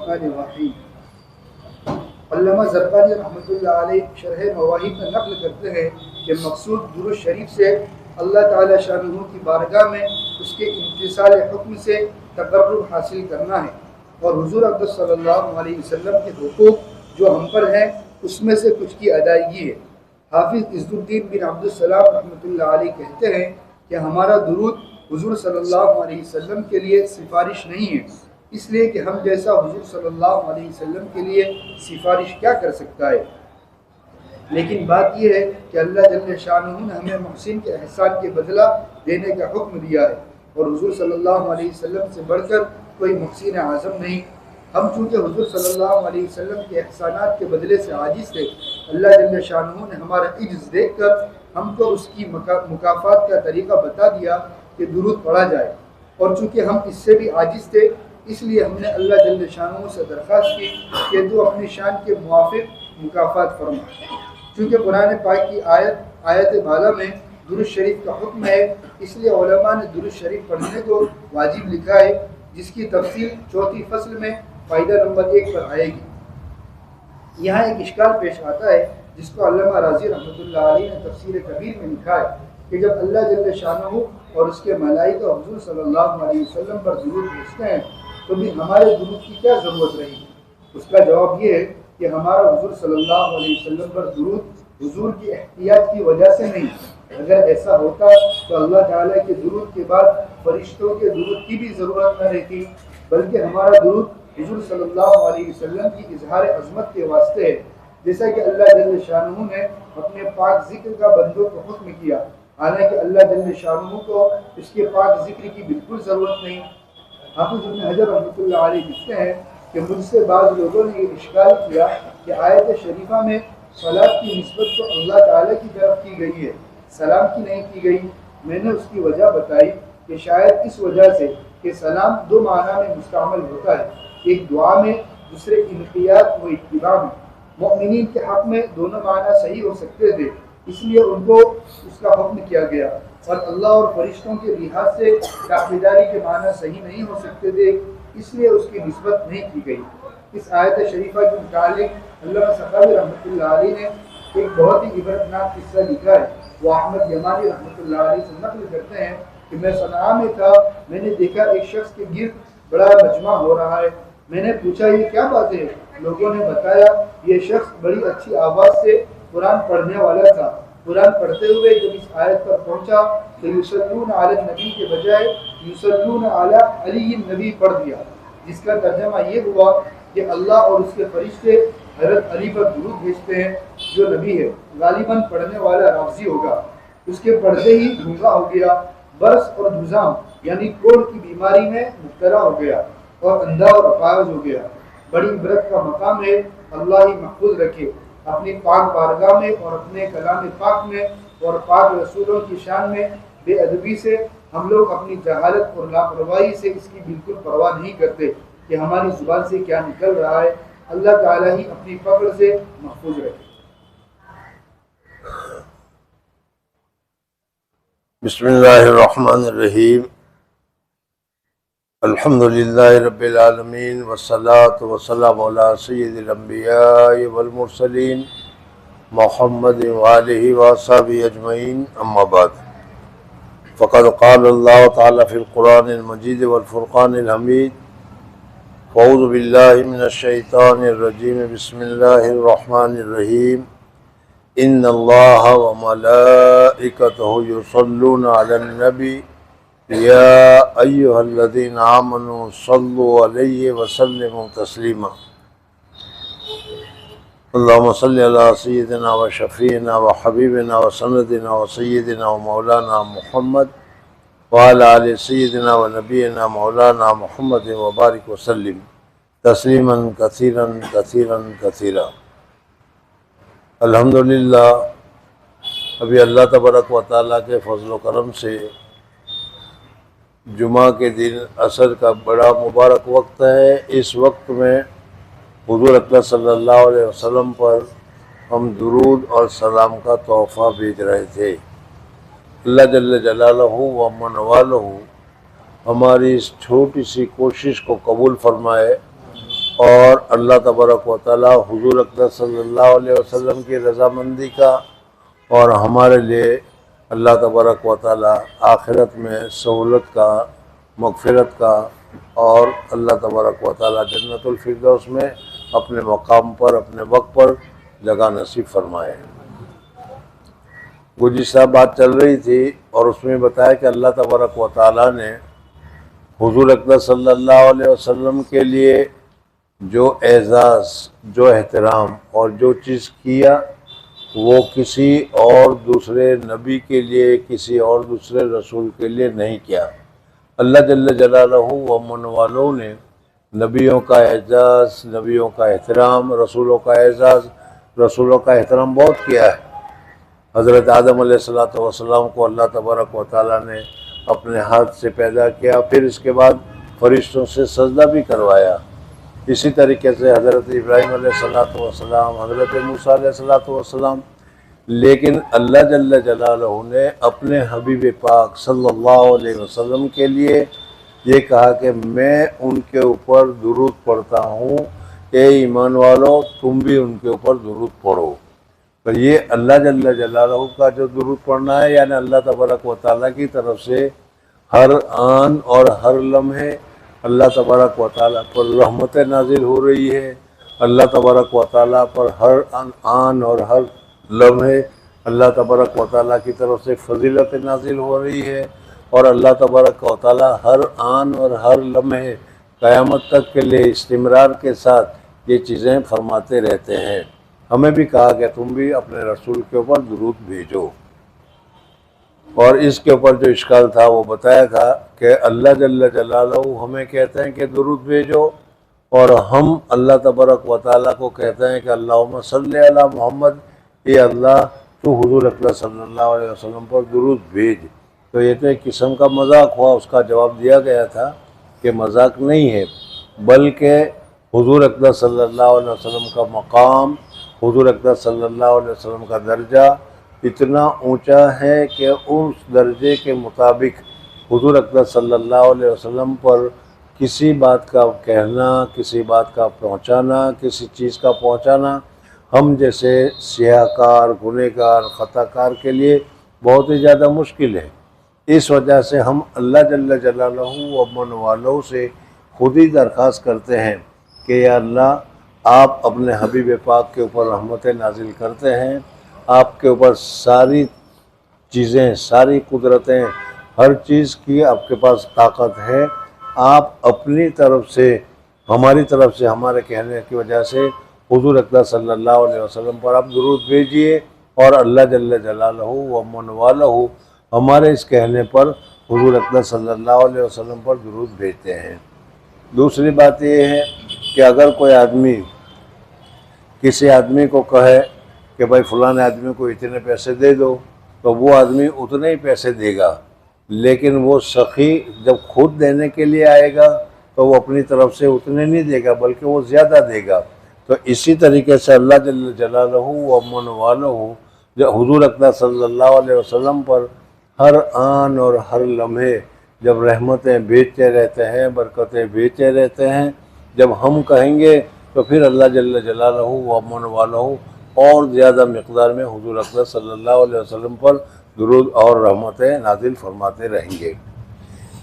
बिस्मिल्लाहिर्रहमानिर्रहीम। अल्लामा ज़रक़ानी रहमतुल्लाह अलैह शरह मवाहिब में नक़्ल करते हैं कि मक़सूद दुरूद शरीफ से अल्लाह ताला शानहू की बारगाह में उसके इम्तिसाल हुक्म से तक़र्रुब हासिल करना है और हुज़ूर अक़दस सल्लल्लाहु अलैहि वसल्लम के हुकूक जो हम पर हैं उसमें से कुछ की अदायगी है। हाफिज़ इज़्ज़ुद्दीन बिन अब्दुस्सलाम रहमतुल्लाह अलैह कहते हैं कि हमारा दुरूद हुज़ूर सल्लल्लाहु अलैहि वसल्लम के लिए सिफारिश नहीं है, इसलिए कि हम जैसा हुज़ूर सल्लल्लाहु अलैहि वसल्लम के लिए सिफारिश क्या कर सकता है। लेकिन बात यह है कि अल्लाह जल्ल शानहू ने हमें मुहसिन के एहसान के बदला देने का हुक्म दिया है और हुज़ूर सल्लल्लाहु अलैहि वसल्लम से बढ़कर कोई मुहसिन आज़म नहीं। हम चूँकि हुज़ूर सल्लल्लाहु अलैहि वसल्लम के एहसानात के बदले से आजिज़ थे, अल्लाह जल्ल शानहू ने हमारा इज्ज़ देख कर हमको उसकी मुकाफ़ात का तरीक़ा बता दिया कि दुरूद पढ़ा जाए, और चूँकि हम इससे भी आजिज़ थे इसलिए हमने अल्लाह जल्ल शानहू से दरख्वास्त की कि तू अपनी शान के मुवाफ़िक़ मुकाफ़ात फरमा। चूँकि कुरान पाक की आयत बाला में दुरूद शरीफ का हुक्म है, इसलिए उलमा ने दुरूद शरीफ पढ़ने को वाजिब लिखा है, जिसकी तफसील चौथी फसल में फ़ायदा नंबर 1 पर आएगी। यहाँ एक इश्काल पेश आता है जिसको अल्लामा राज़ी रहमतुल्लाह अलैह ने तफसीर कबीर में लिखा है कि जब अल्लाह जल्ल शानहू और उसके मलाइका हुज़ूर सल्लल्लाहु अलैहि वसल्लम पर दुरूद भेजते हैं तो भी हमारे दुरूद की क्या ज़रूरत रही। उसका जवाब ये है कि हमारा हुज़ूर सल्लल्लाहु अलैहि वसल्लम पर दुरूद हुज़ूर की एहतियात की वजह से नहीं। अगर ऐसा होता तो अल्लाह ताला के दुरूद के बाद फरिश्तों के दुरूद की भी ज़रूरत न रहती, बल्कि हमारा दुरूद हुज़ूर सल्लल्लाहु अलैहि वसल्लम की इज़हार अज़मत के वास्ते है। जैसा कि अल्लाह जल्ल शानहू ने अपने पाक ज़िक्र का बंदों को हुक्म किया, हालांकि अल्लाह जल्ल शानहू को इसके पाक ज़िक्र की बिल्कुल ज़रूरत नहीं। हाफ़िज़ इब्न हजर रहमतुल्लाह अलैह लिखते हैं कि मुझसे बाज़ लोगों ने ये इश्काल किया कि आयत शरीफा में सलात की निस्बत तो अल्लाह ताला की तरफ की गई है, सलाम की नहीं की गई। मैंने उसकी वजह बताई कि शायद इस वजह से कि सलाम दो माना में मुस्तअमल होता है, एक दुआ में, दूसरे इन्क़ियाद व इत्तिबा में। मुअमिनीन के हक़ में दोनों माना सही हो सकते थे, इसलिए उनको उसका हुक्म किया गया, और अल्लाह और फरिश्तों के लिहाज से ताक़ीदारी के माना सही नहीं हो सकते थे, इसलिए उसकी निस्बत नहीं की गई। इस आयत शरीफा के मुतालिक अल्लामा सख़ावी रहमतुल्लाह अलैह ने एक बहुत ही इबरतनाक किस्सा लिखा है। वो अहमद यमानी रहमतुल्लाह अलैह से नक़ल करते हैं कि मैं सनआ में था, मैंने देखा एक शख्स के गिर्द बड़ा मजमा हो रहा है। मैंने पूछा ये क्या बात है। लोगों ने बताया ये शख्स बड़ी अच्छी आवाज़ से कुरान पढ़ने वाला था। कुरान पढ़ते हुए जब इस आयत पर पहुंचा तो युसल्लूना अला नबी के बजाय युसल्लूना अला अली नबी पढ़ दिया, जिसका तर्जमा ये हुआ कि अल्लाह और उसके फरिश्ते हज़रत अली पर दुरूद भेजते हैं जो नबी है, गालिबन पढ़ने वाला राफ़ज़ी होगा। उसके पढ़ते ही गूंगा हो गया, बरस और जुज़ाम यानी कोढ़ की बीमारी में मुब्तला हो गया और अंधा और अपाहिज हो गया। बड़ी इबरत का मकाम है, अल्लाह ही महफूज रखे। अपनी पाक बारगाह में और अपने कलाम पाक में और पाक रसूलों की शान में बेअदबी से हम लोग अपनी जहालत और लापरवाही से इसकी बिल्कुल परवाह नहीं करते कि हमारी ज़ुबान से क्या निकल रहा है। अल्लाह ताला ही अपनी पकड़ से महफूज रखे। बिस्मिल्लाहिर्रहमानिर्रहीम। अल्हम्दुलिल्लाहि रब्बिल आलमीन वस्सलातु वस्सलामु अला सय्यिदिल अंबिया'i वल मुरसलीन मुहम्मद व आलिहि व अस्हाबिहि अजमईन, अम्मा बाद। फ़क़द क़ाल अल्लाहु तआला फ़िल क़ुरानिल मजीद वल फ़ुरक़ानिल हमीद। अऊज़ु बिल्लाहि मिनश शैतानिर रजीम। बिस्मिल्लाहिर रहमानिर रहीम। इन्नल्लाह व मलाइकतहु युसल्लूना अलन नबी या अय्युहल्लज़ीना आमनू सल्लु अलैहि व सल्लिमू तस्लीमा। अल्लाहुम्मा सल्लि अला सय्यिदिना व शफ़ीना व हबीबिना व सनदिना व सय्यिदिना व मौलाना मुहम्मद व अला आलि सय्यिदिना व नबीना मौलाना मुहम्मद व बारिक व सल्लिम तस्लीमन कसीरन कसीरन कसीरा। अल्हम्दुलिल्लाह, अभी अल्लाह तबारक व तआला के फज़ल व करम से जुमा के दिन असर का बड़ा मुबारक वक्त है। इस वक्त में हुज़ूर अक़रम सल्लल्लाहु अलैहि वसल्लम पर हम दुरूद और सलाम का तोहफ़ा भेज रहे थे। अल्लाह जल्ल जलालहू व मनवालहू हमारी इस छोटी सी कोशिश को कबूल फरमाए और अल्लाह तबारक व तआला हुजूर अक़दस सल्लल्लाहु अलैहि वसल्लम की रज़ामंदी का और हमारे लिए अल्लाह तबारक व तआला आखिरत में सहूलत का, मग़फ़िरत का और अल्लाह तबारक व तआला जन्नतुल फ़िरदौस में अपने मकाम पर, अपने वक्त पर जगह नसीब फरमाए। गुज़िश्ता बात चल रही थी और उसमें बताया कि अल्लाह तबारक व तआला ने हुजूर अक़दस सल्लल्लाहु अलैहि वसल्लम के लिए जो एज़ाज़, जो एहतराम और जो चीज़ किया वो किसी और दूसरे नबी के लिए, किसी और दूसरे रसूल के लिए नहीं किया। अल्लाह जल्ल जलालहू व मन वालों ने नबियों का एजाज़, नबियों का एहतराम, रसूलों का एजाज़, रसूलों का एहतराम बहुत किया है। हज़रत आदम अलैहिस्सलातु वस्सलाम को अल्लाह तबारक व तआला ने अपने हाथ से पैदा किया, फिर इसके बाद फरिश्तों से सजदा भी करवाया। इसी तरीके से हज़रत इब्राहीम अलैहिस्सलातु वस्सलाम, हज़रत मूसा अलैहिस्सलातु वस्सलाम, लेकिन अल्लाह जल्ल जलालहू ने अपने हबीब पाक सल्लल्लाहु अलैहि वसल्लम के लिए ये कहा कि मैं उनके ऊपर दुरूद पढ़ता हूँ, ए ईमान वालों तुम भी उनके ऊपर दुरूद पढ़ो। पर ये अल्लाह जल्ल जलालहू का जो दुरूद पढ़ना है, यानी अल्लाह तबारक व तआला की तरफ से हर आन और हर लम्हे अल्लाह तबारक व तआला पर रहमत नाजिल हो रही है। अल्लाह तबारक व तआला पर हर आन और हर लम्हे अल्लाह तबारक व तआला की तरफ से फजीलत नाजिल हो रही है और अल्लाह तबारक व तआला हर आन और हर लम्हे क़यामत तक के लिए इस्तिमरार के साथ ये चीज़ें फरमाते रहते हैं। हमें भी कहा कि तुम भी अपने रसूल के ऊपर दुरूद भेजो। और इसके ऊपर जो इश्काल था वो बताया था कि अल्लाह जल्ल जलालहू हमें कहते हैं कि दुरूद भेजो और हम अल्लाह तबारक व तआला को कहते हैं कि अल्लाहुम्मा सल्ली अला मोहम्मद, ये अल्लाह तो हुजूर अक़दस सल्लल्लाहु अलैहि वसल्लम पर दुरूद भेज। तो ये तो एक किस्म का मजाक हुआ। उसका जवाब दिया गया था कि मजाक नहीं है, बल्कि हुजूर अक़दस सल्लल्लाहु अलैहि वसल्लम का मकाम, हुजूर अक़दस सल्लल्लाहु अलैहि वसल्लम का दर्जा इतना ऊंचा है कि उस दर्जे के मुताबिक हुजूर अक़दस सल्लल्लाहु अलैहि वसल्लम पर किसी बात का कहना, किसी बात का पहुंचाना, किसी चीज़ का पहुंचाना हम जैसे सियाहकार, गुनहगार, ख़ताकार के लिए बहुत ही ज़्यादा मुश्किल है। इस वजह से हम अल्लाह जल्ल जलालहू व मन वालों से खुद ही दरख्वास्त करते हैं कि या अल्लाह आप अपने हबीब पाक के ऊपर रहमत नाजिल करते हैं, आपके ऊपर सारी चीज़ें, सारी कुदरतें, हर चीज़ की आपके पास ताकत है। आप अपनी तरफ से, हमारी तरफ से, हमारे कहने की वजह से हुजूर अक़दस सल्लल्लाहु अलैहि वसल्लम पर आप दुरूद भेजिए और अल्लाह जल्ल जलालहू व मन वालहू हमारे इस कहने पर हुजूर अक़दस सल्लल्लाहु अलैहि वसल्लम पर दुरूद भेजते हैं। दूसरी बात ये है कि अगर कोई आदमी किसी आदमी को कहे कि भाई फ़लाने आदमी को इतने पैसे दे दो, तो वो आदमी उतने ही पैसे देगा, लेकिन वो सखी जब खुद देने के लिए आएगा तो वो अपनी तरफ से उतने नहीं देगा, बल्कि वो ज़्यादा देगा। तो इसी तरीके से अल्लाह जल्ल जलालहू व मन वालहू जो हुजूर अक़दस सल्लल्लाहु अलैहि वसल्लम पर हर आन और हर लम्हे जब रहमतें भेजते रहते हैं, बरकतें भेजते रहते हैं, जब हम कहेंगे तो फिर अल्लाह जल्ल जलालहू व मन वालहू और ज़्यादा मिक़दार में हुजूर अक़दस सल्लल्लाहु अलैहि वसल्लम पर दुरूद और रहमतें नाजिल फरमाते रहेंगे।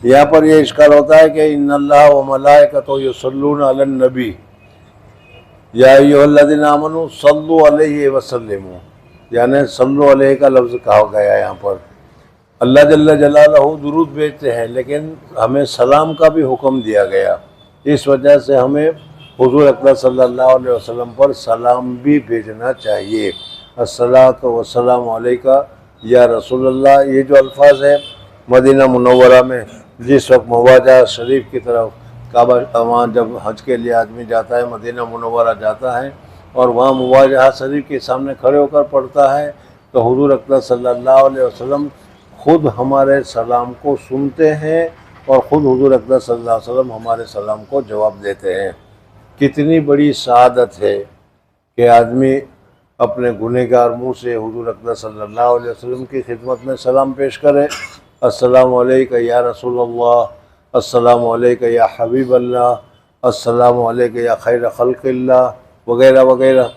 यहाँ पर यह इश्काल होता है कि इन्नल्लाह व मलाइकतहू युसल्लूना अलन नबी या अय्युहल्लज़ीना आमनू सल्लु अलैहि वसल्लिमू, यानी सल्लु अलैहि का लफ्ज़ कहा गया है। यहाँ पर अल्लाह जल्ल जलालहू दुरूद भेजते हैं, लेकिन हमें सलाम का भी हुक्म दिया गया। इस वजह से हमें हुजूर अक़दस सल्लल्लाहु अलैहि वसल्लम पर सलाम भी भेजना चाहिए। अस्सलातु वस्सलामु अलैका या रसूलल्लाह, ये जो अल्फाज है मदीना मुनव्वरा में जिस वक्त मवाजा शरीफ की तरफ काबा, वहाँ जब हज के लिए आदमी जाता है, मदीना मुनव्वरा जाता है और वहाँ मुवाजा शरीफ के सामने खड़े होकर पढ़ता है, तो हुजूर अक़दस सल्लल्लाहु अलैहि वसल्लम खुद हमारे सलाम को सुनते हैं और ख़ुद हुजूर अक़दस सल्लल्लाहु अलैहि वसल्लम हमारे सलाम को जवाब देते हैं। कितनी बड़ी सआदत है कि आदमी अपने गुनहगार मुँह से हुजूर अक़दस सल्लल्लाहु अलैहि वसल्लम की खिदमत में सलाम पेश करे। अस्सलामु अलैका या रसूलल्लाह, अस्सलामु अलैका या हबीबल्लाह, अस्सलामु अलैका या खैर खल्क़िल्लाह वगैरह वगैरह।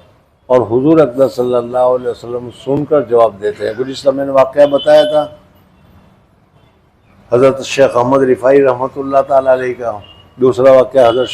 और हुजूर अक़दस सल्लल्लाहु अलैहि वसल्लम सुनकर जवाब देते हैं। गुज़िश्ता मैंने वाक़या बताया था हज़रत शेख अहमद रिफ़ाई रहमतुल्लाह ताला अलैह का। दूसरा वाक़या हज़रत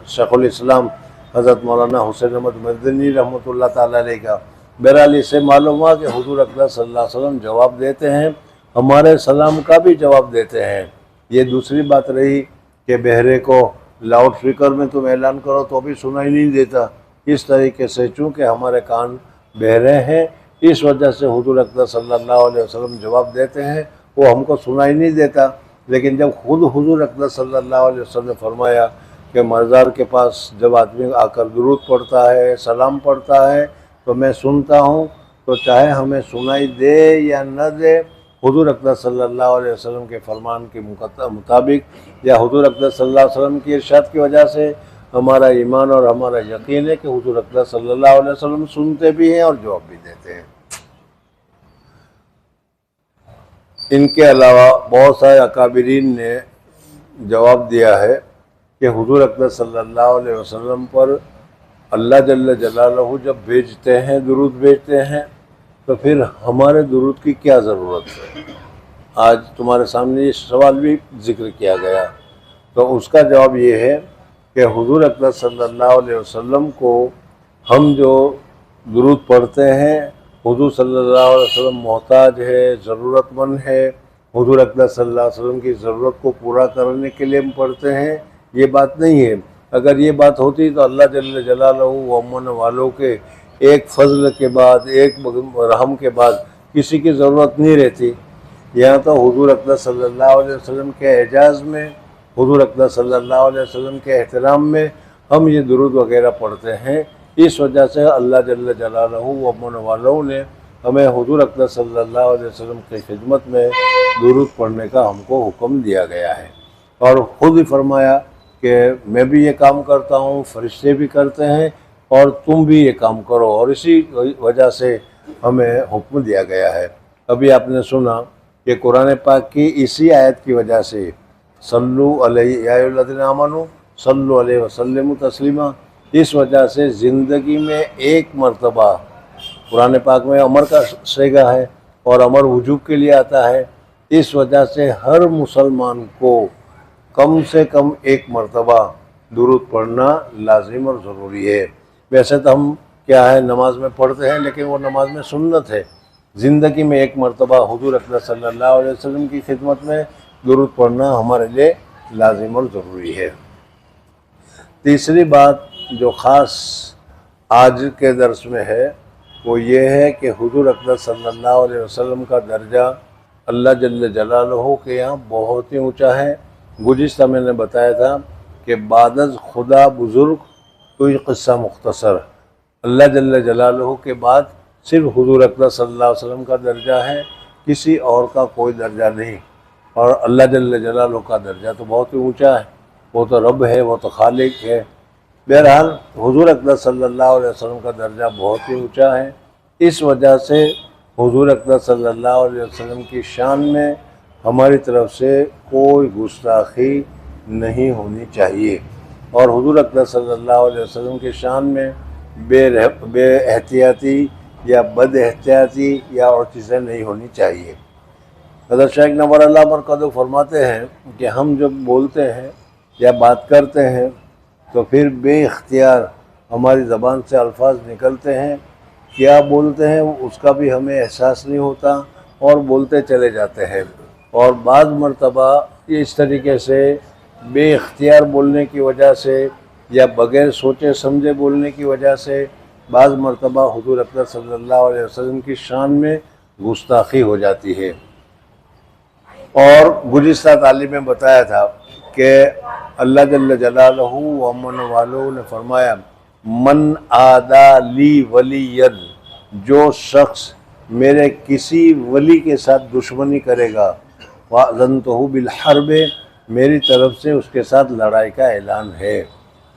शेखुल इस्लाम हज़रत मौलाना हुसैन अहमद मदनी रहमतुल्लाह ताला अलैह का। बहरहाल इससे मालूम हुआ कि हुजूर अक़दस सल्लल्लाहु अलैहि वसल्लम जवाब देते हैं, हमारे सलाम का भी जवाब देते हैं। ये दूसरी बात रही कि बहरे को लाउड स्पीकर में तुम ऐलान करो तो भी सुनाई नहीं देता। इस तरीके से चूँकि हमारे कान बहरे हैं, इस वजह से हुजूर अक़दस सल्लल्लाहु अलैहि वसल्लम जवाब देते हैं, वो हमको सुनाई नहीं देता। लेकिन जब खुद हुजूर अक़दस सल्लल्लाहु अलैहि वसल्लम ने फरमाया कि मज़ार के पास जब आदमी आकर दुरूद पढ़ता है, सलाम पढ़ता है, तो मैं सुनता हूँ, तो चाहे हमें सुनाई दे या न दे, हुजूर अक़दस सल्लल्लाहु अलैहि वसल्लम के फरमान के मुताबिक या हुजूर अक़दस सल्लल्लाहु अलैहि वसल्लम की इरशाद की वजह से हमारा ईमान और हमारा यकीन है कि हुजूर अक़दस सल्लल्लाहु अलैहि वसल्लम सुनते भी हैं और जवाब भी देते हैं। इनके अलावा बहुत सारे अकाबिरीन ने जवाब दिया है कि हुजूर अक़दस सल्लल्लाहु अलैहि वसल्लम पर अल्लाह जल्ल जलालहू जब भेजते हैं, दुरूद भेजते हैं, तो फिर हमारे दुरूद की क्या ज़रूरत है। आज तुम्हारे सामने ये सवाल भी ज़िक्र किया गया, तो उसका जवाब ये है कि हुजूर अक़दस सल्लल्लाहु अलैहि वसल्लम को हम जो दुरूद पढ़ते हैं, हुजूर सल्लल्लाहु अलैहि वसल्लम मोहताज है, ज़रूरतमंद है, हुजूर अक़दस सल्लल्लाहु अलैहि वसल्लम की ज़रूरत को पूरा करने के लिए हम पढ़ते हैं, ये बात नहीं है। अगर ये बात होती तो अल्लाह जल्ल जलालहू अमन वालों के एक फजल के बाद, एक रहम के बाद किसी की ज़रूरत नहीं रहती। यहाँ तो हुजूर अक़दस सल्लल्लाहु अलैहि वसल्लम के एजाज़ में, हुजूर अक़दस सल्लल्लाहु अलैहि वसल्लम के एहतराम में हम ये दुरूद वगैरह पढ़ते हैं। इस वजह से अल्लाह जल्ल जलालहू अमन वालों ने हमें हुजूर अक़दस सल्लल्लाहु अलैहि वसल्लम की खिदमत में दुरूद पढ़ने का हमको हुक्म दिया गया है। और ख़ुद ही फरमाया कि मैं भी ये काम करता हूँ, फरिश्ते भी करते हैं, और तुम भी ये काम करो। और इसी वजह से हमें हुक्म दिया गया है। अभी आपने सुना कि कुरान पाक की इसी आयत की वजह से सल्लु अलैहि या अय्युहल्लज़ीना आमनू सल्लु अलैहि वसल्लिमू तस्लीमा, इस वजह से ज़िंदगी में एक मरतबा, कुरान पाक में अमर का सेगा है और अमर वजूब के लिए आता है, इस वजह से हर मुसलमान को कम से कम एक मरतबा दुरूद पढ़ना लाजिम और ज़रूरी है। वैसे तो हम क्या है नमाज में पढ़ते हैं, लेकिन वो नमाज में सुन्नत है। ज़िंदगी में एक मरतबा हुजूर अक़दस सल्लल्लाहु अलैहि वसल्लम की खिदमत में दुरूद पढ़ना हमारे लिए लाजिम और ज़रूरी है। तीसरी बात जो ख़ास आज के दर्स में है वो ये है कि हुजूर अक़दस सल्लल्लाहु अलैहि वसल्लम का दर्जा अल्लाह जल्ल जलालहू के यहाँ बहुत ही ऊँचा है। गुज़िश्ता मैंने बताया था कि बादज़ खुदा बुज़ुर्ग कोई क़िस्सा मुख्तसर, अल्लाह जल्ल जलालहू के बाद सिर्फ हुजूर अक़दस सल्लल्लाहु अलैहि वसल्लम का दर्जा है, किसी और का कोई दर्जा नहीं। और अल्लाह जल्ल जलालहू का दर्जा तो बहुत ही ऊँचा है, वो तो रब है, वो तो खालिक है। बहरहाल हुजूर अक़दस सल्लल्लाहु अलैहि वसल्लम का दर्जा बहुत ही ऊँचा है। इस वजह से हुजूर अक़दस सल्लल्लाहु अलैहि वसल्लम की शान में हमारी तरफ से कोई गुस्ताखी नहीं होनी चाहिए, और हुजूर अक़दस सल्लल्लाहु अलैहि वसल्लम की शान में बेएहतियाती या बदएहतियाती या और चीज़ें नहीं होनी चाहिए। हज़रत शेख नव्वर मरकज़ फरमाते हैं कि हम जब बोलते हैं या बात करते हैं तो फिर बेइख्तियार हमारी ज़बान से अल्फाज निकलते हैं, क्या बोलते हैं उसका भी हमें एहसास नहीं होता और बोलते चले जाते हैं। और बाज़ मरतबा इस तरीके से बेइख्तियार बोलने की वजह से या बग़ैर सोचे समझे बोलने की वजह से बाज़ मरतबा हुजूर अक़दस सल्लल्लाहु अलैहि वसल्लम की शान में गुस्ताखी हो जाती है। और गुज़िश्ता तालीम में बताया था कि अल्लाह जल्ल जलालहू व अमन वालों ने फरमाया, मन आदा ली वलियन, जो शख्स मेरे किसी वली के साथ दुश्मनी करेगा, वअज़नतहू बिल हर्ब, मेरी तरफ से उसके साथ लड़ाई का ऐलान है।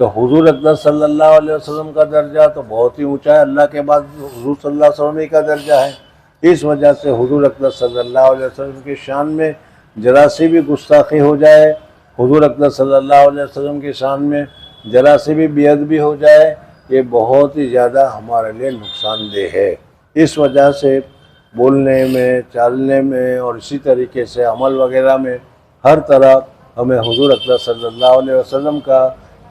तो हुजूर अक़दस सल्लल्लाहु अलैहि वसल्लम का दर्जा तो बहुत ही ऊंचा है, अल्लाह के बाद हुजूर सल्लल्लाहु अलैहि वसल्लम का दर्जा है। इस वजह से हुजूर अक़दस सल्लल्लाहु अलैहि वसल्लम की शान में ज़रा सी भी गुस्ताखी हो जाए हुजूर अकबर सल्लल्लाहु अलैहि वसल्लम की शान में ज़रा से भी बेअदबी हो जाए, ये बहुत ही ज़्यादा हमारे लिए नुकसानदेह है। इस वजह से बोलने में, चालने में और इसी तरीके से अमल वगैरह में हर तरह हमें हुजूर अकबर सल्लल्लाहु अलैहि वसल्लम का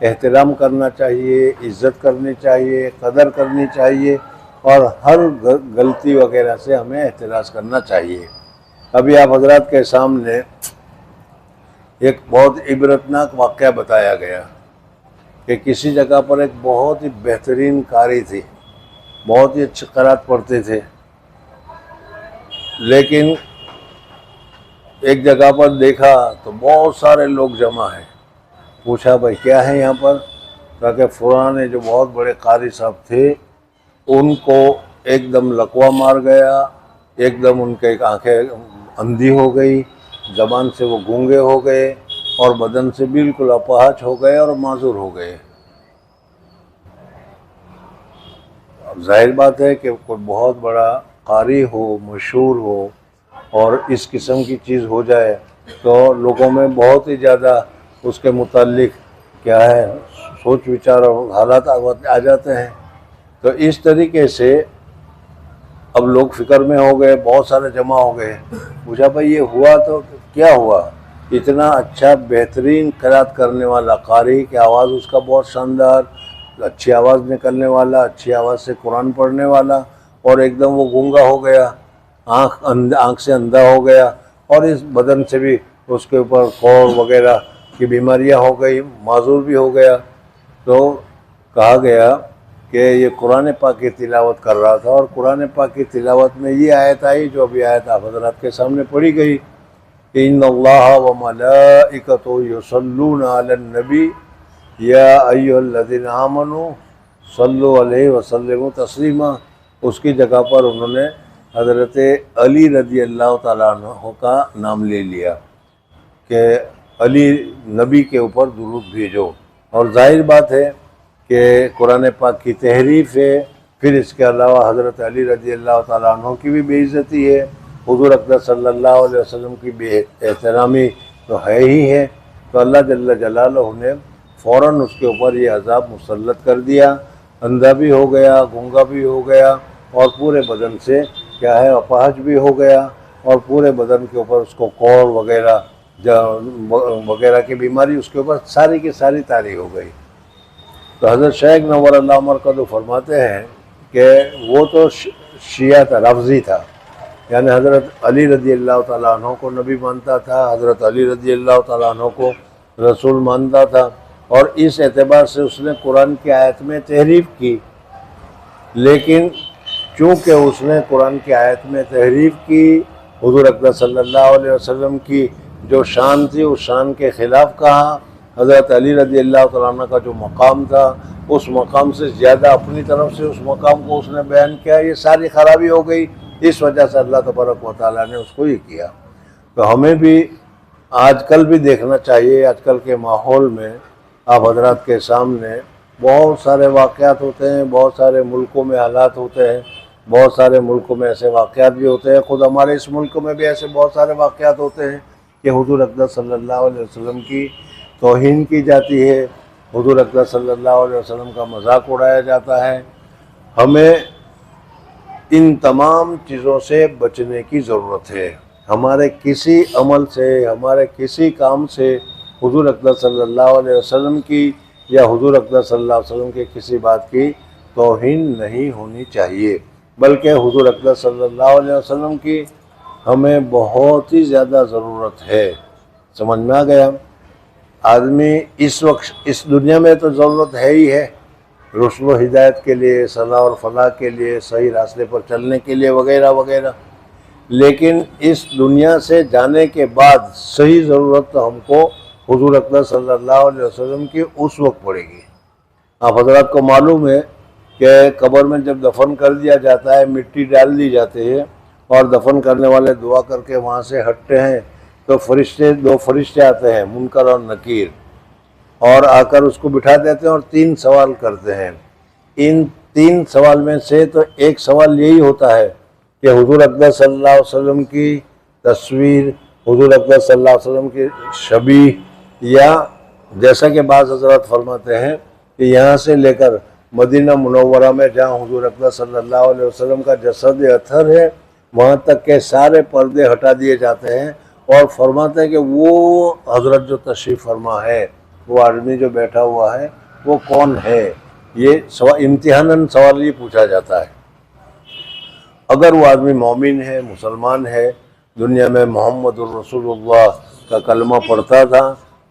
एहतराम करना चाहिए, इज़्ज़त करनी चाहिए, कदर करनी चाहिए और हर गलती वगैरह से हमें एहतराज करना चाहिए। अभी आप हजरात के सामने एक बहुत इबरतनाक वाक़या बताया गया कि किसी जगह पर एक बहुत ही बेहतरीन कारी थी, बहुत ही अच्छी क़रात पढ़ते थे, लेकिन एक जगह पर देखा तो बहुत सारे लोग जमा हैं। पूछा भाई क्या है यहाँ पर? ताकि फुराने जो बहुत बड़े कारी साहब थे उनको एकदम लकवा मार गया, एकदम उनके आंखें अंधी हो गई, ज़बान से वो गूंगे हो गए और बदन से बिल्कुल अपाहज हो गए और माजूर हो गए। अब जाहिर बात है कि कोई बहुत बड़ा कारी हो, मशहूर हो और इस किस्म की चीज़ हो जाए तो लोगों में बहुत ही ज़्यादा उसके मुताल्लिक क्या है सोच विचार और हालात आ जाते हैं। तो इस तरीके से अब लोग फिक्र में हो गए, बहुत सारे जमा हो गए। पूछा भाई ये हुआ तो क्या हुआ? इतना अच्छा बेहतरीन क़रात करने वाला कारी की आवाज़ उसका बहुत शानदार, अच्छी आवाज़ निकलने वाला, अच्छी आवाज़ से कुरान पढ़ने वाला, और एकदम वो गूंगा हो गया, आँख से अंधा हो गया और इस बदन से भी उसके ऊपर खौर वगैरह की बीमारियां हो गई, माजूर भी हो गया। तो कहा गया कि ये कुरान पाक की तिलावत कर रहा था और कुरान पाक की तिलावत में ये आयत आई जो अभी आयत आप हज़रात के सामने पढ़ी गई, इन्नल्लाह व मलाइकतहु युसल्लूना अलन नबी या अय्युहल्लज़ीना आमनू सल्लु अलैहि व सल्लिमू तस्लीमा। उसकी जगह पर उन्होंने हज़रत अली रज़ी अल्लाह तआला अन्हु का नाम ले लिया कि अली नबी के ऊपर दुरूद भेजो। और जाहिर बात है कि कुरान पाक की तहरीफ़ है, फिर इसके अलावा हज़रत अली रज़ी अल्लाह तआला अन्हु की भी बेइज्जती है, हुज़ूर अकबर सल्लल्लाहु अलैहि वसल्लम की बेएहतरामी तो है ही है। तो अल्लाह जल्ल जलालहू ने फ़ौरन उसके ऊपर ये अज़ाब मुसल्लत कर दिया, अंधा भी हो गया, गूंगा भी हो गया और पूरे बदन से क्या है अपाहज भी हो गया और पूरे बदन के ऊपर उसको कौर वगैरह की बीमारी उसके ऊपर सारी की सारी तारी हो गई। तो हज़रत शेख नव्वरल्लाहु मरकज़हू फरमाते हैं कि वो तो शिया था, रफ़ज़ी था, यानी हज़रत अली रज़ी अल्लाह तआला अन्हु को नबी मानता था, हज़रत अली रज़ी अल्लाह तआला अन्हु को रसूल मानता था और इस एतबार से उसने कुरान की आयत में तहरीफ़ की। लेकिन चूँकि उसने कुरान की आयत में तहरीफ़ की, हुज़ूर अकबर सल्लल्लाहु अलैहि वसल्लम की जो शान थी उस शान के ख़िलाफ़ कहा, हज़रत अली रज़ी अल्लाह तआला अन्हु का जो मकाम था उस मकाम से ज़्यादा अपनी तरफ से उस मकाम को उसने बयान किया, ये सारी ख़राबी हो गई। इस वजह से अल्लाह तबारक व तआला ने उसको ये किया। तो हमें भी आजकल भी देखना चाहिए, आजकल के माहौल में आप हज़रात के सामने बहुत सारे वाक़यात होते हैं, बहुत सारे मुल्कों में हालात होते हैं, बहुत सारे मुल्कों में ऐसे वाक़यात भी होते हैं, ख़ुद हमारे इस मुल्क में भी ऐसे बहुत सारे वाक़यात होते हैं कि हुज़ूर अकबर सल्लल्लाहु अलैहि वसल्लम की तौहीन की जाती है, हुज़ूर अकबर सल्लल्लाहु अलैहि वसल्लम का मजाक उड़ाया जाता है। हमें इन तमाम चीज़ों से बचने की ज़रूरत है। हमारे किसी अमल से, हमारे किसी काम से हुज़ूर अकबर सल्लल्लाहु अलैहि वसल्लम की या हुज़ूर अकबर सल्लल्लाहु अलैहि वसल्लम की किसी बात की तौहीन नहीं होनी चाहिए, बल्कि हुज़ूर अकबर सल्लल्लाहु अलैहि वसल्लम की हमें बहुत ही ज़्यादा ज़रूरत है। समझ में आ गया? आदमी इस वक्त इस दुनिया में तो ज़रूरत है ही है, रुश्द व हिदायत के लिए, सलाह और फलाह के लिए, सही रास्ते पर चलने के लिए वगैरह वगैरह, लेकिन इस दुनिया से जाने के बाद सही ज़रूरत तो हमको हुज़ूर अकबर सल्लल्लाहु अलैहि वसल्लम की उस वक्त पड़ेगी। आप हज़रात को मालूम है कि कब्र में जब दफन कर दिया जाता है, मिट्टी डाल दी जाती है और दफन करने वाले दुआ करके वहाँ से हटते हैं तो दो फरिश्ते आते हैं, मुनकर और नकीर, और आकर उसको बिठा देते हैं और 3 सवाल करते हैं। इन 3 सवाल में से तो एक सवाल यही होता है कि हुज़ूर अकबर सल्लल्लाहु अलैहि वसल्लम की तस्वीर, हुज़ूर अकबर सल्लल्लाहु अलैहि वसल्लम की छवि या जैसा कि बाज़ हज़रात फरमाते हैं कि यहाँ से लेकर मदीना मुनव्वरा में जहाँ हुजूर अकबर सल्लल्लाहु अलैहि वसल्लम का जसद अथर है वहाँ तक के सारे पर्दे हटा दिए जाते हैं और फरमाते हैं कि वो हज़रत जो तशरीफ़ फरमा है, वो आदमी जो बैठा हुआ है वो कौन है। ये इम्तिहानन सवाल ये पूछा जाता है। अगर वो आदमी मोमिन है, मुसलमान है, दुनिया में मोहम्मदुर रसूलुल्लाह का कलमा पढ़ता था,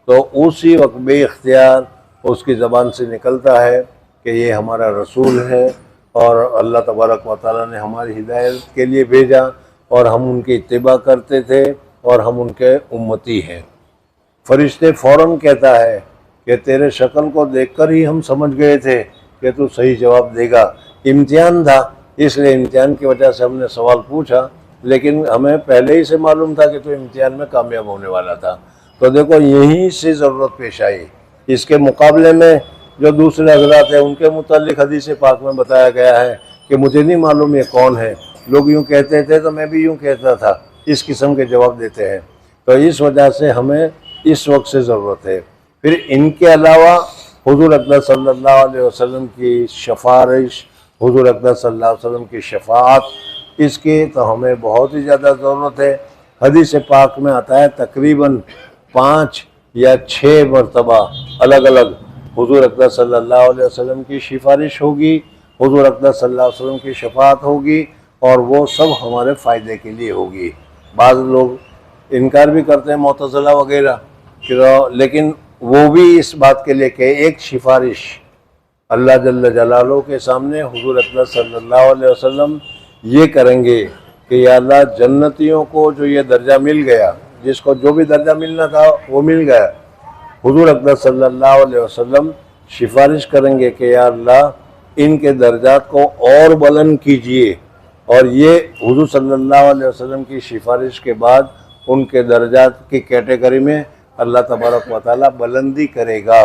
तो उसी वक्त बेइख्तियार उसकी ज़बान से निकलता है कि ये हमारा रसूल है और अल्लाह तबारक व तआला ने हमारी हिदायत के लिए भेजा और हम उनकी इत्तिबा करते थे और हम उनके उम्मती हैं। फरिश्ते फ़ौरन कहता है कि तेरे शक्ल को देखकर ही हम समझ गए थे कि तू सही जवाब देगा। इम्तिहान था, इसलिए इम्तिहान की वजह से हमने सवाल पूछा, लेकिन हमें पहले ही से मालूम था कि तू इम्तिहान में कामयाब होने वाला था। तो देखो यहीं से ज़रूरत पेश आई। इसके मुकाबले में जो दूसरे हज़रात हैं उनके मुतालिक हदीस पाक में बताया गया है कि मुझे नहीं मालूम ये कौन है, लोग यूँ कहते थे तो मैं भी यूँ कहता था, इस किस्म के जवाब देते हैं। तो इस वजह से हमें इस वक्त से ज़रूरत है। फिर इनके अलावा हुजूर अकबर सल्लल्लाहु अलैहि वसल्लम की सिफारिश, हुजूर अकबर सल्लल्लाहु अलैहि वसल्लम की शफाअत, इसकी तो हमें बहुत ही ज़्यादा ज़रूरत है। हदीस पाक में आता है तकरीबन 5 या 6 मरतबा अलग अलग हुजूर अकबर सल्लल्लाहु अलैहि वसल्लम की सिफारिश होगी, हुजूर अकबर सल्लल्लाहु अलैहि वसल्लम की शफाअत होगी और वो सब हमारे फ़ायदे के लिए होगी। बाज़ लोग इनकार भी करते हैं मुतज़िला वगैरह, लेकिन वो भी इस बात के लिए कि एक सिफारिश अल्लाह जल्ल जलालुहु के सामने हुजूर अकबर सल्लल्लाहु अलैहि वसल्लम ये करेंगे कि या अल्लाह जन्नतियों को जो ये दर्जा मिल गया, जिसको जो भी दर्जा मिलना था वो मिल गया, हुजूर अकबर सल्लल्लाहु अलैहि वसल्लम सिफारिश करेंगे कि या अल्लाह इनके दर्जात को और बुलंद कीजिए। और ये हुजूर सल्लल्लाहु अलैहि वसल्लम की सिफारिश के बाद उनके दर्जात की कैटेगरी में अल्लाह तबारक व तआला बुलंदी करेगा।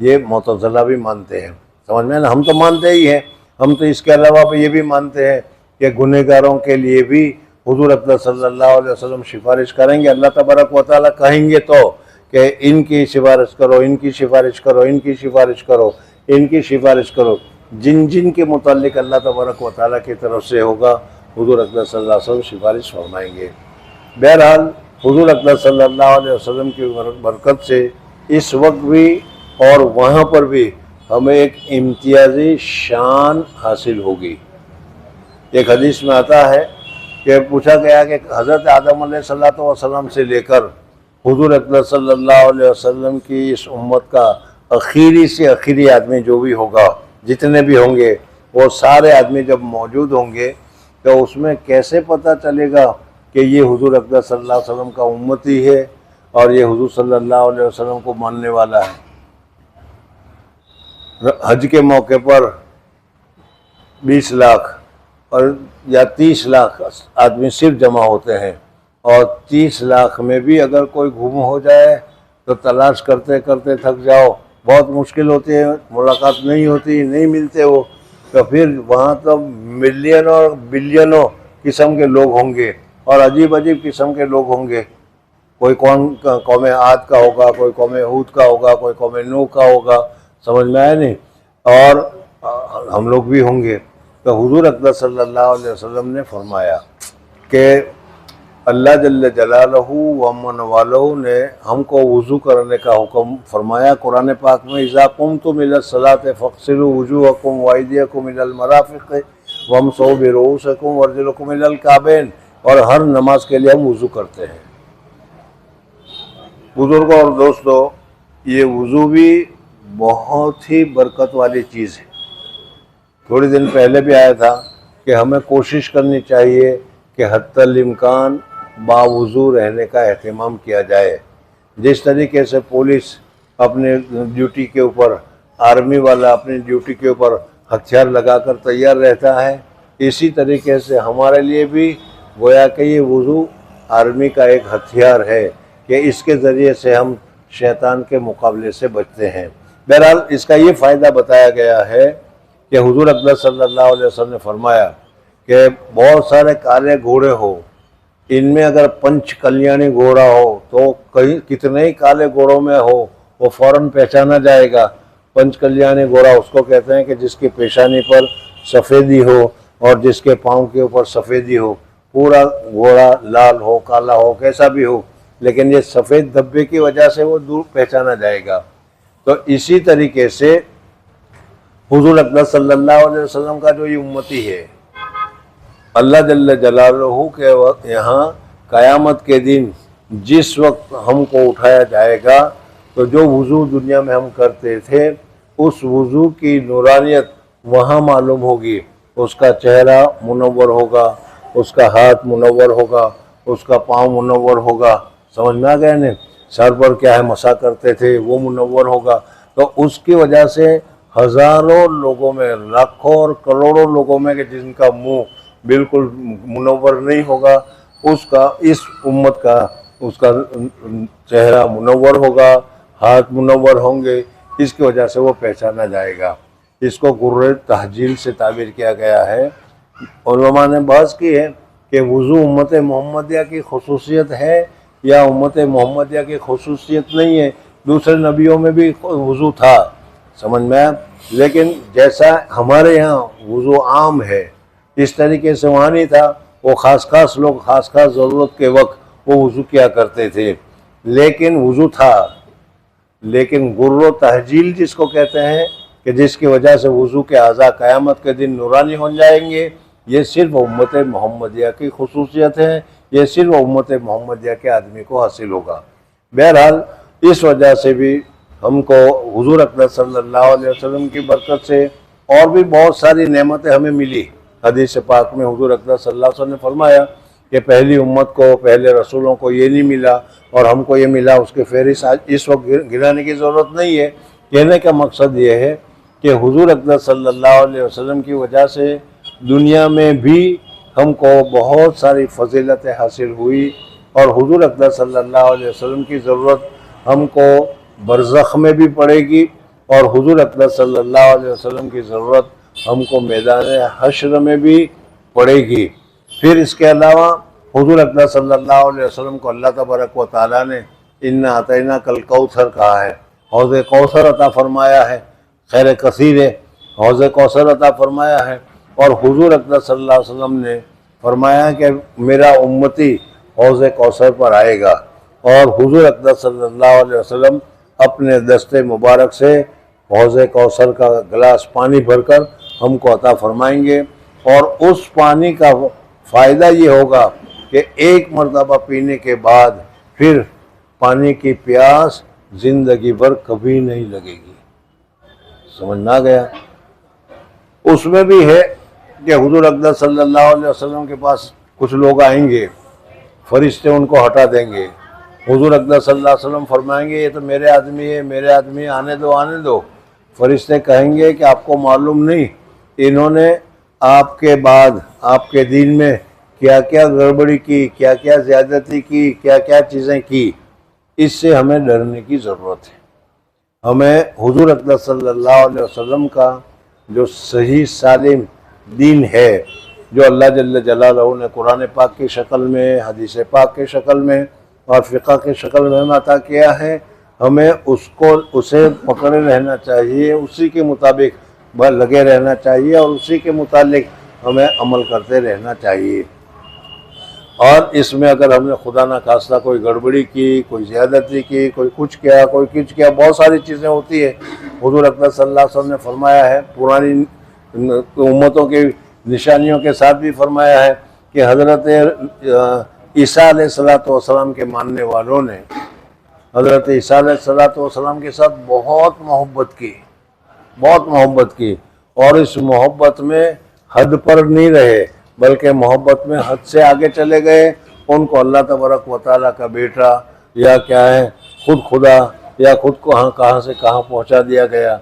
ये मुतज़िला भी मानते हैं, समझ में ना। हम तो मानते ही हैं, हम तो इसके अलावा ये भी मानते हैं कि गुनहगारों के लिए भी हुजूर अकबर सल्लल्लाहु अलैहि वसल्लम सिफारिश करेंगे। अल्लाह तबारक व तआला कहेंगे तो कि इनकी सिफारिश करो, इनकी सिफारिश करो, इनकी सिफारिश करो, इनकी सिफारिश करो। जिन जिन के मुतालिक अल्लाह तबारक व तआला की तरफ से होगा हुजूर अकबर सल्लल्लाहु अलैहि वसल्लम सिफारिश फरमाएंगे। बहरहाल हुजूर अकबर सल्लल्लाहु अलैहि वसल्लम की बरकत से इस वक्त भी और वहाँ पर भी हमें एक इम्तियाजी शान हासिल होगी। एक हदीस में आता है कि पूछा गया कि हज़रत आदम अलैहिस्सलातु वस्सलाम से लेकर हुजूर अकबर सल्लल्लाहु अलैहि वसल्लम की इस उम्मत का आखिरी से आखिरी आदमी जो भी होगा, जितने भी होंगे, वो सारे आदमी जब मौजूद होंगे तो उसमें कैसे पता चलेगा कि ये हुजूर अकबर सल्लल्लाहु अलैहि वसल्लम का उम्मती है और ये हुजूर सल्लल्लाहु अलैहि वसल्लम को मानने वाला है। हज के मौके पर 20 लाख और या 30 लाख आदमी सिर्फ जमा होते हैं और 30 लाख में भी अगर कोई गुम हो जाए तो तलाश करते करते थक जाओ, बहुत मुश्किल होती है, मुलाकात नहीं होती, नहीं मिलते वो। तो फिर वहाँ तो मिलियनों और बिलियनों किस्म के लोग होंगे और अजीब अजीब किस्म के लोग होंगे। कोई कौम आद का होगा, कोई कौम हूद का होगा, कोई कौम नूह का होगा, समझ में आया नहीं, और हम लोग भी होंगे। तो हुजूर अकबर सल्लल्लाहु अलैहि वसल्लम ने फरमाया कि अल्लाह जल्ल जलालहू व अमन वालहू ने हमको वज़ू करने का हुक्म फरमाया कुरान पाक में। इज़ा कुमतुम इला सलाति फ़ग़सिलू वुजूहकुम व अयदियकुम इलल मराफ़िक़ वमसहू बिरुऊसिकुम वअरजुलकुम इलल काबैन। और हर नमाज के लिए हम वज़ू करते हैं। बुज़ुर्गों और दोस्तों, ये वज़ू भी बहुत ही बरकत वाली चीज़ है। थोड़ी दिन पहले भी आया था कि हमें कोशिश करनी चाहिए कि हत्तल इम्कान बावज़ू रहने का एहतमाम किया जाए। जिस तरीके से पुलिस अपने ड्यूटी के ऊपर, आर्मी वाला अपनी ड्यूटी के ऊपर हथियार लगाकर तैयार रहता है, इसी तरीके से हमारे लिए भी गोया कि ये वज़ू आर्मी का एक हथियार है कि इसके ज़रिए से हम शैतान के मुकाबले से बचते हैं। बहरहाल इसका ये फ़ायदा बताया गया है कि हुजूर अकबर सल्लल्लाहु अलैहि वसल्लम ने फरमाया कि बहुत सारे काले घोड़े हो इनमें अगर पंच कल्याणी घोड़ा हो तो कहीं कितने ही काले घोड़ों में हो वो फौरन पहचाना जाएगा। पंच कल्याणी घोड़ा उसको कहते हैं कि जिसकी पेशानी पर सफ़ेदी हो और जिसके पाँव के ऊपर सफ़ेदी हो। पूरा घोड़ा लाल हो, काला हो, कैसा भी हो, लेकिन ये सफ़ेद धब्बे की वजह से वो दूर पहचाना जाएगा। तो इसी तरीके से हुजूर अकबर सल्लल्लाहु अलैहि वसल्लम का जो ये उम्मती है, अल्लाह जल्ल जलालहू के यहाँ क़यामत के दिन जिस वक्त हमको उठाया जाएगा तो जो वज़ू दुनिया में हम करते थे उस वज़ू की नूरानियत वहाँ मालूम होगी। उसका चेहरा मुनव्वर होगा, उसका हाथ मुनव्वर होगा, उसका पाँव मुनव्वर होगा। समझ में आ गया ने? सर पर क्या है मसा करते थे वो मुनव्वर होगा। तो उसकी वजह से हज़ारों लोगों में, लाखों और करोड़ों लोगों में कि जिनका मुंह बिल्कुल मुनव्वर नहीं होगा, उसका इस उम्मत का उसका चेहरा मुनव्वर होगा, हाथ मुनव्वर होंगे। इसकी वजह से वो पहचाना जाएगा। इसको गुर्रे तहजील से ताबीर किया गया है। उलमा ने बहस की है कि वज़ू उम्मत मोहम्मदिया की खसूसियत है या उम्मत मोहम्मदिया की खसूसियत नहीं है। दूसरे नबियों में भी वज़ू था, समझ में आया, लेकिन जैसा हमारे यहाँ वज़ू आम है इस तरीके से वहाँ नहीं था। वो ख़ास लोग ख़ास ज़रूरत के वक्त वो वज़ू किया करते थे, लेकिन वज़ू था। लेकिन गुर्रो तहजील जिसको कहते हैं कि जिसकी वजह से वज़ू के अज़ा क़यामत के दिन नूरानी हो जाएंगे, ये सिर्फ उम्मत मोहम्मदिया की खसूसियत है। ये सिर्फ उम्मत मोहम्मदिया के आदमी को हासिल होगा। बहरहाल इस वजह से भी हमको हुज़ूर अकबर सल्लल्लाहु अलैहि वसल्लम की बरकत से और भी बहुत सारी नेमतें हमें मिली। हदीस पाक में हुज़ूर अकबर सल्लल्लाहु अलैहि वसल्लम ने फरमाया कि पहली उम्मत को, पहले रसूलों को ये नहीं मिला और हमको ये मिला। उसके फहरिस्त आज इस वक्त गिराने की ज़रूरत नहीं है। कहने का मकसद ये है कि हुज़ूर अकबर सल्लल्लाहु अलैहि वसल्लम की वजह से दुनिया में भी हमको बहुत सारी फजीलतें हासिल हुई और हुज़ूर अकबर सल्लल्लाहु अलैहि वसल्लम की ज़रूरत हमको बरज़ख में भी पड़ेगी और हुज़ूर अकबर सल्लल्लाहु अलैहि वसल्लम की ज़रूरत हमको मैदान हश्र में भी पड़ेगी। फिर इसके अलावा हुज़ूर अकबर सल्लल्लाहु अलैहि वसल्लम को अल्लाह तबारक व तआला ने इन्ना अतैना कल कौसर कहा है, हौज़ कौसर अता फरमाया है, खैर कसीर है, हौज़ कौसर अता फरमाया है। और हुज़ूर अकबर सल्लल्लाहु अलैहि वसल्लम ने फरमाया कि मेरा उम्मती हौज़ कौसर पर आएगा और हुज़ूर अकबर सल्लल्लाहु अलैहि वसल्लम अपने दस्ते मुबारक से हौज़ कौसर का गिलास पानी भरकर हमको अता फरमाएंगे। और उस पानी का फ़ायदा ये होगा कि एक मरतबा पीने के बाद फिर पानी की प्यास ज़िंदगी भर कभी नहीं लगेगी। समझ ना गया? उसमें भी है कि हुज़ूर अकबर सल्लल्लाहु अलैहि वसल्लम के पास कुछ लोग आएंगे, फरिश्ते उनको हटा देंगे। हुज़ूर अकबर सल्लल्लाहु अलैहि वसल्लम फरमाएंगे ये तो मेरे आदमी है, मेरे आदमी, आने दो आने दो। फरिश्ते कहेंगे कि आपको मालूम नहीं इन्होंने आपके बाद आपके दीन में क्या क्या गड़बड़ी की, क्या क्या ज़्यादती की, क्या क्या चीज़ें की। इससे हमें डरने की ज़रूरत है। हमें हुज़ूर अकबर सल्लल्लाहु अलैहि वसल्लम का जो सही सालिम दीन है, जो अल्लाह जल्ल जलालहू ने कुरान पाक की शक्ल में, हदीस पाक की शक्ल में और फ़िक़्ह की शक्ल में हमें अता किया है, हमें उसे पकड़े रहना चाहिए, उसी के मुताबिक लगे रहना चाहिए और उसी के मुतालिक हमें अमल करते रहना चाहिए। और इसमें अगर हमने खुदा ना खास्ता कोई गड़बड़ी की, कोई ज़्यादती की, कोई कुछ किया, कोई कुछ किया, बहुत सारी चीज़ें होती है। हुज़ूर अकबर सल्लल्लाहु अलैहि वसल्लम ने फरमाया है, पुरानी उम्मतों की निशानियों के साथ भी फरमाया है कि हज़रत ईसा अलैहिस्सलातु वस्सलाम के मानने वालों ने हज़रत ईसा अलैहिस्सलातु वस्सलाम के साथ बहुत मोहब्बत की और इस मोहब्बत में हद पर नहीं रहे बल्कि मोहब्बत में हद से आगे चले गए। उनको अल्लाह तबारक व तआला का बेटा या क्या है, खुद खुदा या खुद को कहाँ से कहाँ पहुँचा दिया गया।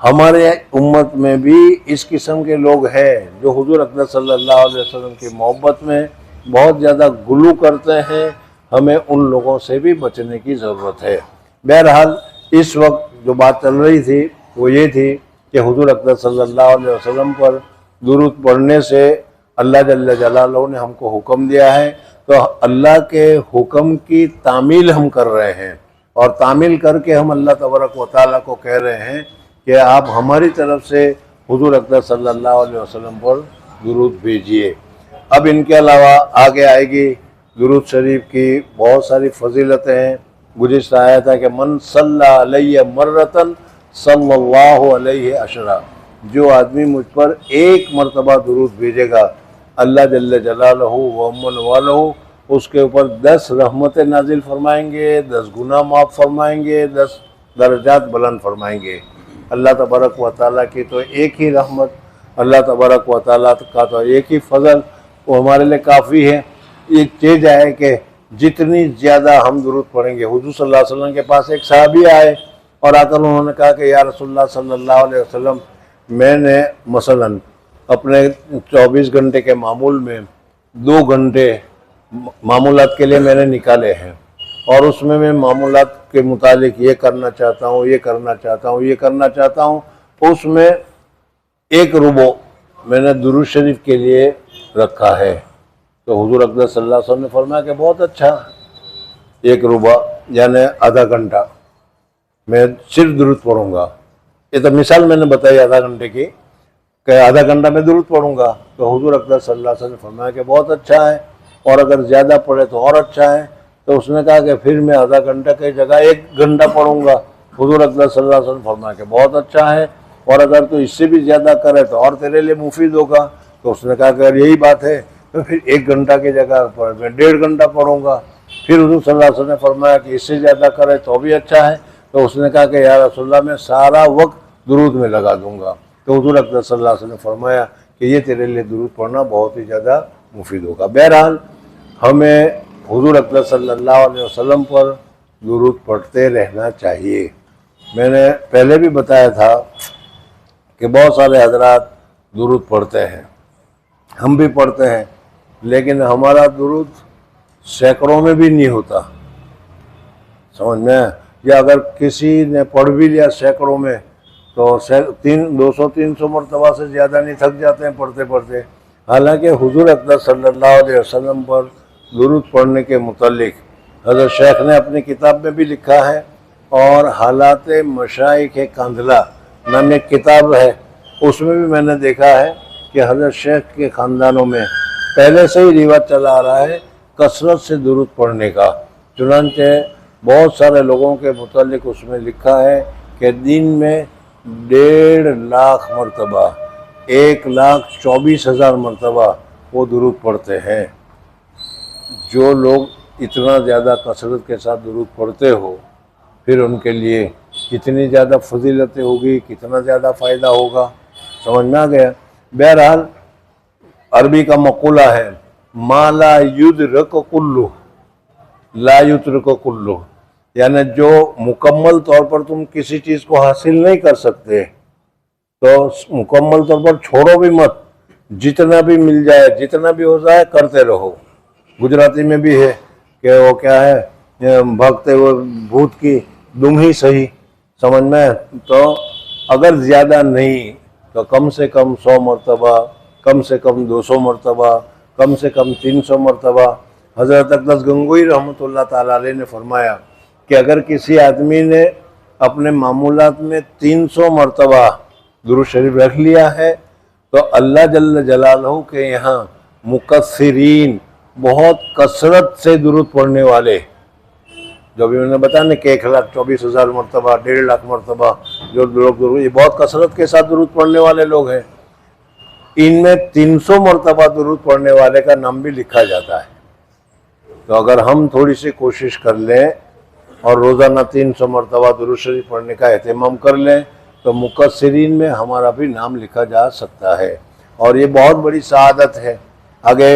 हमारे उम्मत में भी इस किस्म के लोग हैं जो हुज़ूर अकबर सल्लल्लाहु अलैहि वसल्लम की मोहब्बत में बहुत ज़्यादा गुलू करते हैं। हमें उन लोगों से भी बचने की ज़रूरत है। बहरहाल इस वक्त जो बात चल रही थी वो ये थी कि हुज़ूर अकबर सल्लल्लाहु अलैहि वसल्लम पर दुरूद पढ़ने से अल्लाह जल्ल जलालहू ने हमको हुक्म दिया है तो अल्लाह के हुक्म की तामील हम कर रहे हैं, और तामील करके हम अल्लाह तबारक व तआला को कह रहे हैं कि आप हमारी तरफ से हुजूर अक़दस सल्लल्लाहु अलैहि वसल्लम पर दुरूद भेजिए। अब इनके अलावा आगे आएगी दुरूद शरीफ की बहुत सारी फजीलतें हैं। गुज़िश्ता आया था कि मन सल्ला अलैहि मर्रतन सल्लल्लाहु अलैहि अशरा, जो आदमी मुझ पर एक मरतबा दुरूद भेजेगा अल्लाह जल्ल जलालहू व अम्मन वालहू उसके ऊपर 10 रहमतें नाजिल फरमाएंगे, 10 गुनाह माफ़ फरमाएंगे, 10 दर्जात बुलंद फरमाएंगे। अल्लाह तबारक व तआला की तो एक ही रहमत, अल्लाह तबारक व तआला का तो एक ही फजल, वो हमारे लिए काफ़ी है। एक चीज़ है कि जितनी ज़्यादा हम दुरूद पढ़ेंगे, हुजूर सल्लल्लाहु अलैहि वसल्लम के पास एक सहाबी आए और आकर उन्होंने कहा कि या रसूलुल्लाह सल्लल्लाहु अलैहि वसल्लम, मैंने मसलन अपने 24 घंटे के मामूल में 2 घंटे मामूलात के लिए मैंने निकाले हैं, और उसमें मैं मामूलात के मुतालिक ये करना चाहता हूँ, ये करना चाहता हूँ, ये करना चाहता हूँ। उसमें 1 रुबो मैंने दुरूद शरीफ के लिए रखा है। तो हुजूर अक़दस सल्लल्लाहु अलैहि वसल्लम ने फरमाया कि बहुत अच्छा, 1 रुबा यानी आधा घंटा मैं सिर्फ दुरूद पढ़ूँगा। ये तो मिसाल मैंने बताई आधा घंटे की, कि आधा घंटा मैं दुरूद पढ़ूँगा। तो हुजूर अक़दस सल्लल्लाहु अलैहि वसल्लम ने फरमाया कि बहुत अच्छा है, और अगर ज़्यादा पढ़े तो और अच्छा है। तो उसने कहा कि फिर मैं आधा घंटा की जगह 1 घंटा पढ़ूँगा। हुजूर अक़दस सल्लल्लाहु अलैहि वसल्लम फरमाया कि बहुत अच्छा है, और अगर तो इससे भी ज़्यादा करे तो और तेरे लिए मुफीद होगा। तो उसने कहा कि अगर यही बात है तो फिर 1 घंटा की जगह पर मैं 1.5 घंटा पढ़ूँगा। फिर हुजूर सल्लल्लाहु अलैहि वसल्लम ने फरमाया कि इससे ज़्यादा करे तो भी अच्छा है। तो उसने कहा कि या रसूलल्लाह, मैं सारा वक्त दुरूद में लगा दूँगा। तो हुजूर अक़दस सल्लल्लाहु अलैहि वसल्लम ने फरमाया कि ये तेरे लिए दुरूद पढ़ना बहुत ही ज़्यादा मुफीद होगा। बहरहाल हमें हुजूर अक़दस सल्लल्लाहु अलैहि वसल्लम पर दुरूद पढ़ते रहना चाहिए। मैंने पहले भी बताया था कि बहुत सारे हज़रात दुरूद पढ़ते हैं, हम भी पढ़ते हैं, लेकिन हमारा दुरूद सैकड़ों में भी नहीं होता, समझ में। या अगर किसी ने पढ़ भी लिया सैकड़ों में तो 200-300 मरतबा से ज़्यादा नहीं थक जाते हैं पढ़ते पढ़ते। हालांकि हुजूर अक़दस सल्लल्लाहु अलैहि वसल्लम पर दुरूद पढ़ने के मुतालिक हज़रत शेख ने अपनी किताब में भी लिखा है, और हालात मशाइख कांदला नाम एक किताब है, उसमें भी मैंने देखा है कि हज़रत शेख के ख़ानदानों में पहले से ही रिवाज चला आ रहा है कसरत से दुरूद पढ़ने का। चुनांचे बहुत सारे लोगों के मुतालिक उसमें लिखा है कि दिन में 1.5 लाख मरतबा, 1,24,000 मरतबा वो दुरूद पढ़ते हैं। जो लोग इतना ज़्यादा कसरत के साथ दुरूद पढ़ते हो, फिर उनके लिए कितनी ज़्यादा फजीलतें होगी, कितना ज़्यादा फ़ायदा होगा, समझ में आ गया। बहरहाल अरबी का मक़ूला है, मा ला युद्रक कुल्लु ला युत्रक कुल्लु, यानी जो मुकम्मल तौर पर तुम किसी चीज़ को हासिल नहीं कर सकते तो मुकम्मल तौर पर छोड़ो भी मत, जितना भी मिल जाए, जितना भी हो जाए करते रहो। गुजराती में भी है कि वो क्या है, भक्ते वो भूत की दुम ही सही, समझ में। तो अगर ज़्यादा नहीं तो कम से कम 100 मरतबा, कम से कम 200 मरतबा, कम से कम 300 मरतबा। हज़रत अक़दस गंगोई रहमतुल्लाह ताला अलैह ने फरमाया कि अगर किसी आदमी ने अपने मामूलात में 300 मरतबा दुरूद शरीफ रख लिया है तो अल्लाह जल्ल जलालहू के यहाँ मुकस्सिरीन, बहुत कसरत से दुरूद पढ़ने वाले, जो भी मैंने बताया ना कि 1,24,000 मरतबा, 1.5 लाख मरतबा जो लोग ये बहुत कसरत के साथ दुरूद पढ़ने वाले लोग हैं, इनमें 300 मरतबा दुरूद पढ़ने वाले का नाम भी लिखा जाता है। तो अगर हम थोड़ी सी कोशिश कर लें और रोज़ाना 300 मरतबा दुरूद शरीफ पढ़ने का एहतमाम कर लें तो मुकस्सिरीन में हमारा भी नाम लिखा जा सकता है, और ये बहुत बड़ी सआदत है। आगे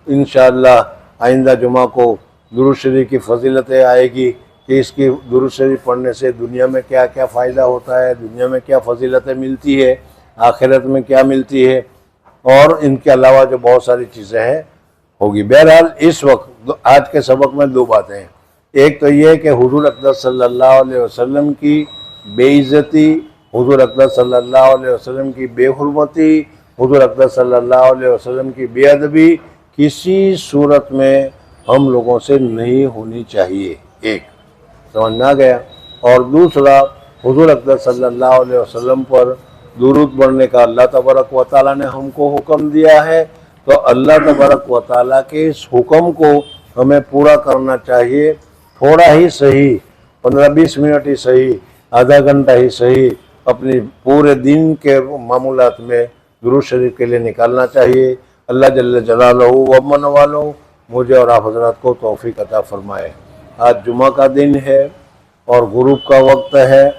इंशाअल्लाह आइंदा जुमा को दुरूद शरीफ की फजीलतें आएगी कि इसकी दुरूद शरीफ पढ़ने से दुनिया में क्या क्या फ़ायदा होता है, दुनिया में क्या फजीलतें मिलती है, आखिरत में क्या मिलती है, और इनके अलावा जो बहुत सारी चीज़ें हैं होगी। बहरहाल इस वक्त आज के सबक में 2 बातें हैं। एक तो ये कि हुजूर अक़दस सल्लल्लाहु अलैहि वसल्लम की बेइज्जती, हुजूर अक़दस सल्लल्लाहु अलैहि वसल्लम की बेहुरमती, हुजूर अक़दस सल्लल्लाहु अलैहि वसल्लम की बेअदबी किसी सूरत में हम लोगों से नहीं होनी चाहिए। एक समझ में आ गया। और दूसरा, हुजूर अकबर सल्लल्लाहु अलैहि वसल्लम पर दुरूद पढ़ने का अल्लाह तबारक व तआला ने हमको हुक्म दिया है, तो अल्लाह तबारक व तआला के इस हुक्म को हमें पूरा करना चाहिए। थोड़ा ही सही, 15-20 मिनट ही सही, आधा घंटा ही सही, अपनी पूरे दिन के मामूलात में दुरूद शरीफ के लिए निकालना चाहिए। अल्लाह जल्ल जलालहू व अमन वालो मुझे और आप हज़रात को तौफीक अता फरमाए। आज जुमा का दिन है और गुरूब का वक्त है,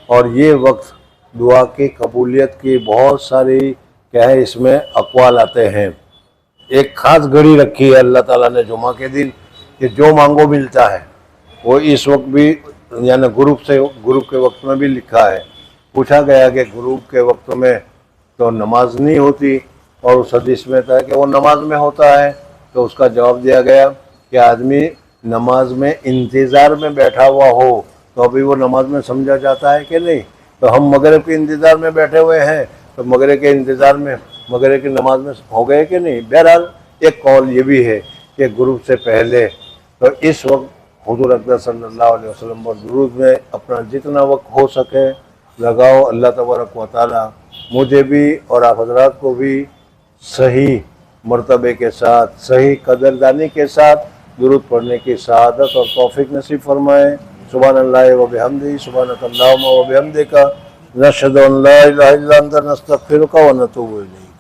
और ये वक्त दुआ की कबूलियत की बहुत सारी क्या है इसमें अक़वाल आते हैं। एक ख़ास घड़ी रखी है अल्लाह ताला ने जुमा के दिन कि जो मांगो मिलता है। वो इस वक्त भी यानी गुरूब के वक्त में भी लिखा है। पूछा गया कि गुरूब के वक्त में तो नमाज नहीं होती, और उस हदीस में था कि वो नमाज में होता है। तो उसका जवाब दिया गया कि आदमी नमाज में इंतज़ार में बैठा हुआ हो तो अभी वो नमाज में समझा जाता है कि नहीं। तो हम मगरिब के इंतज़ार में बैठे हुए हैं, तो मगरिब के इंतज़ार में मगरिब की नमाज में हो गए कि नहीं। बहरहाल एक कौल ये भी है कि गुरूब से पहले तो इस वक्त हुजूर अकबर सल्लल्लाहु अलैहि वसल्लम पर दुरूद में अपना जितना वक्त हो सके लगाओ। अल्लाह तबारक व तआला मुझे भी और आप हज़रात को भी सही मर्तबे के साथ, सही कदरदानी के साथ दुरूद पढ़ने की सआदत और तौफीक नसीब फरमाए। सुभानअल्लाह व बिहम्दिही, सुभानकल्लाहुम्मा व बिहम्दिका, नशहदु अन ला इलाहा इल्ला अंता, नस्तगफिरुका व नतूबु इलैक।